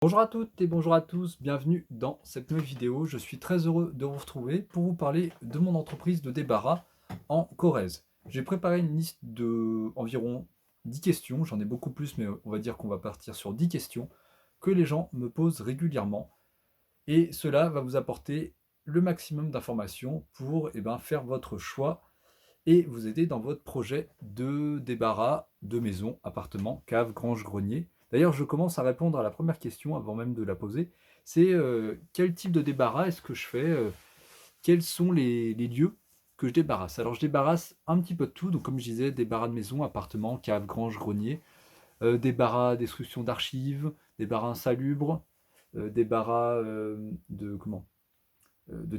Bonjour à toutes et bonjour à tous, bienvenue dans cette nouvelle vidéo. Je suis très heureux de vous retrouver pour vous parler de mon entreprise de débarras en Corrèze. J'ai préparé une liste de environ 10 questions, j'en ai beaucoup plus, mais on va dire qu'on va partir sur 10 questions que les gens me posent régulièrement. Et cela va vous apporter le maximum d'informations pour faire votre choix et vous aider dans votre projet de débarras de maison, appartement, cave, grange, grenier. D'ailleurs, je commence à répondre à la première question avant même de la poser. C'est quel type de débarras est-ce que je fais quels sont les lieux que je débarrasse? Alors, je débarrasse un petit peu de tout. Donc, comme je disais, débarras de maison, appartement, cave, grange, grenier, débarras destruction d'archives, débarras insalubres, débarras de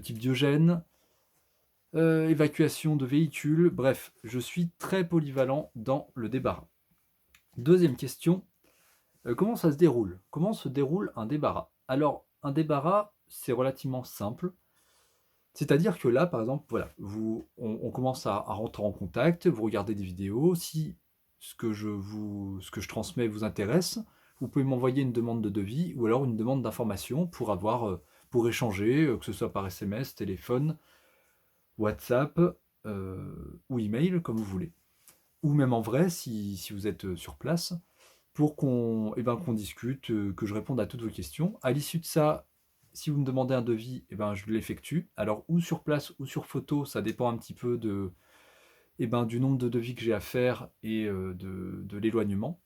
type Diogène, évacuation de véhicules, bref, je suis très polyvalent dans le débarras. Deuxième question, comment ça se déroule? Comment se déroule un débarras? Alors, un débarras, c'est relativement simple. C'est-à-dire que là, par exemple, voilà, on commence à rentrer en contact, vous regardez des vidéos, si ce que je transmets vous intéresse, vous pouvez m'envoyer une demande de devis ou alors une demande d'information pour échanger, que ce soit par SMS, téléphone, WhatsApp ou email, comme vous voulez. Ou même en vrai, si vous êtes sur place, pour qu'on discute, que je réponde à toutes vos questions. À l'issue de ça, si vous me demandez un devis, je l'effectue. Alors, ou sur place ou sur photo, ça dépend un petit peu du nombre de devis que j'ai à faire et de l'éloignement.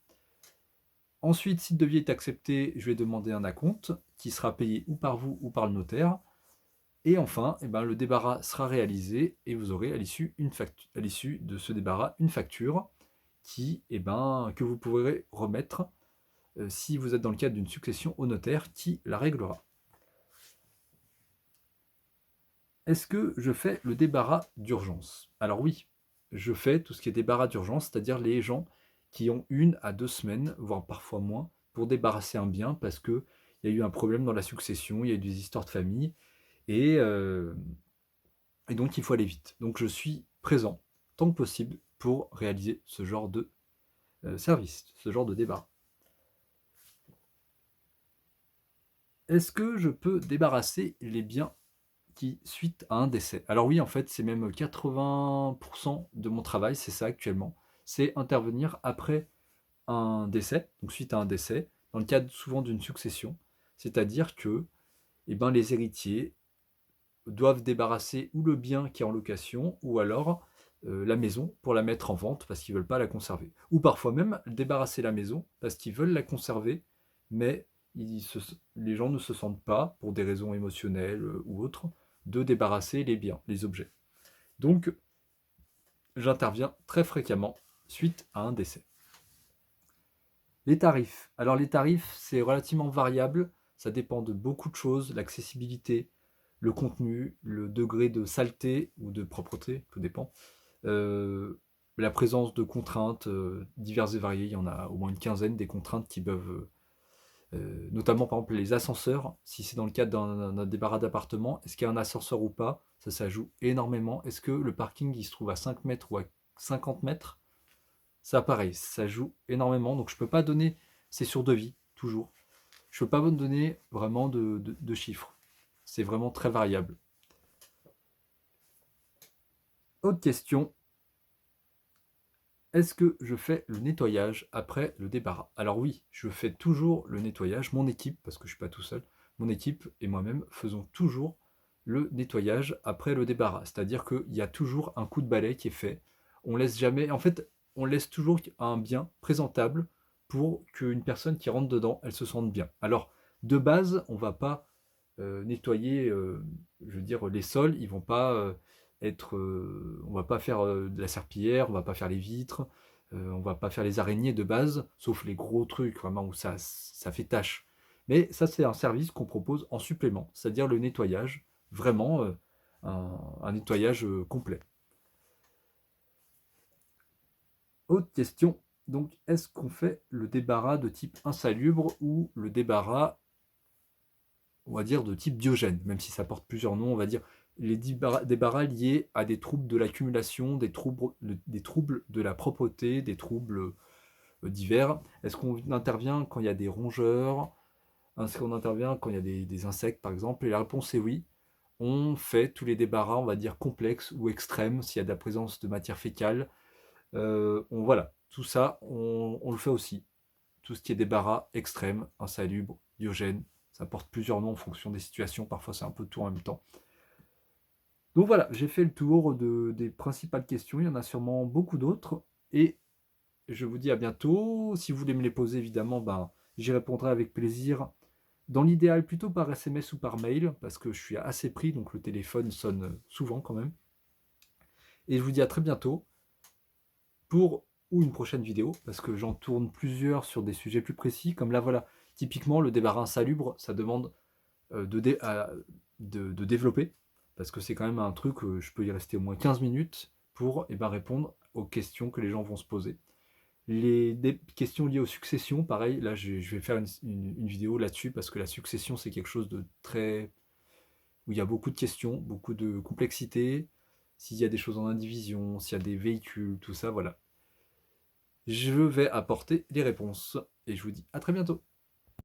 Ensuite, si le devis est accepté, je vais demander un acompte qui sera payé ou par vous ou par le notaire. Et enfin, le débarras sera réalisé et vous aurez à l'issue de ce débarras une facture que vous pourrez remettre si vous êtes dans le cadre d'une succession au notaire qui la réglera. Est-ce que je fais le débarras d'urgence? Alors oui, je fais tout ce qui est débarras d'urgence, c'est-à-dire les gens qui ont 1 à 2 semaines, voire parfois moins, pour débarrasser un bien parce qu'il y a eu un problème dans la succession, il y a eu des histoires de famille, et, euh, et donc il faut aller vite. Donc je suis présent tant que possible pour réaliser ce genre de service, ce genre de débarras. Est-ce que je peux débarrasser les biens qui suite à un décès? Alors oui, en fait, c'est même 80% de mon travail, c'est ça actuellement. C'est intervenir après un décès, donc suite à un décès, dans le cadre souvent d'une succession. C'est-à-dire que les héritiers doivent débarrasser ou le bien qui est en location, ou alors la maison pour la mettre en vente parce qu'ils ne veulent pas la conserver. Ou parfois même débarrasser la maison parce qu'ils veulent la conserver, mais les gens ne se sentent pas, pour des raisons émotionnelles ou autres, de débarrasser les biens, les objets. Donc, j'interviens très fréquemment suite à un décès. Les tarifs. Alors les tarifs, c'est relativement variable, ça dépend de beaucoup de choses, l'accessibilité, le contenu, le degré de saleté ou de propreté, tout dépend. Euh, la présence de contraintes diverses et variées, il y en a au moins une quinzaine des contraintes qui peuvent, notamment par exemple les ascenseurs, si c'est dans le cadre d'un débarras d'appartement, est-ce qu'il y a un ascenseur ou pas? Ça joue énormément. Est-ce que le parking il se trouve à 5 mètres ou à 50 mètres? Ça pareil, ça joue énormément, donc je peux pas donner, c'est sur devis, toujours. Je peux pas vous donner vraiment de chiffres. C'est vraiment très variable. Autre question, est-ce que je fais le nettoyage après le débarras? Alors oui, je fais toujours le nettoyage. Mon équipe, parce que je ne suis pas tout seul, mon équipe et moi-même faisons toujours le nettoyage après le débarras. C'est-à-dire qu'il y a toujours un coup de balai qui est fait. On laisse jamais, en fait, on laisse toujours un bien présentable pour qu'une personne qui rentre dedans, elle se sente bien. Alors, de base, on ne va pas nettoyer, je veux dire, les sols, ils vont pas on va pas faire de la serpillière, on va pas faire les vitres, on va pas faire les araignées de base, sauf les gros trucs vraiment où ça fait tâche. Mais ça, c'est un service qu'on propose en supplément, c'est-à-dire le nettoyage, vraiment un nettoyage complet. Autre question, donc est-ce qu'on fait le débarras de type insalubre ou le débarras, on va dire, de type Diogène, même si ça porte plusieurs noms, on va dire les débarras liés à des troubles de l'accumulation, des troubles de la propreté, des troubles divers. Est-ce qu'on intervient quand il y a des rongeurs, Est-ce qu'on intervient quand il y a des insectes, par exemple? Et la réponse est oui. On fait tous les débarras, on va dire complexes ou extrêmes, s'il y a de la présence de matière fécale. Voilà, tout ça, on le fait aussi. Tout ce qui est débarras extrême, insalubre, biogène, ça porte plusieurs noms en fonction des situations, parfois c'est un peu tout en même temps. Donc voilà, j'ai fait le tour des principales questions, il y en a sûrement beaucoup d'autres, et je vous dis à bientôt. Si vous voulez me les poser, évidemment, ben, j'y répondrai avec plaisir. Dans l'idéal, plutôt par SMS ou par mail, parce que je suis assez pris, donc le téléphone sonne souvent quand même. Et je vous dis à très bientôt pour ou une prochaine vidéo, parce que j'en tourne plusieurs sur des sujets plus précis, comme là voilà, typiquement le débarras insalubre, ça demande de développer, parce que c'est quand même un truc, je peux y rester au moins 15 minutes pour répondre aux questions que les gens vont se poser. Des questions liées aux successions, pareil, là je vais faire une vidéo là-dessus, parce que la succession c'est quelque chose de très... où il y a beaucoup de questions, beaucoup de complexité, s'il y a des choses en indivision, s'il y a des véhicules, tout ça, voilà. Je vais apporter les réponses, et je vous dis à très bientôt.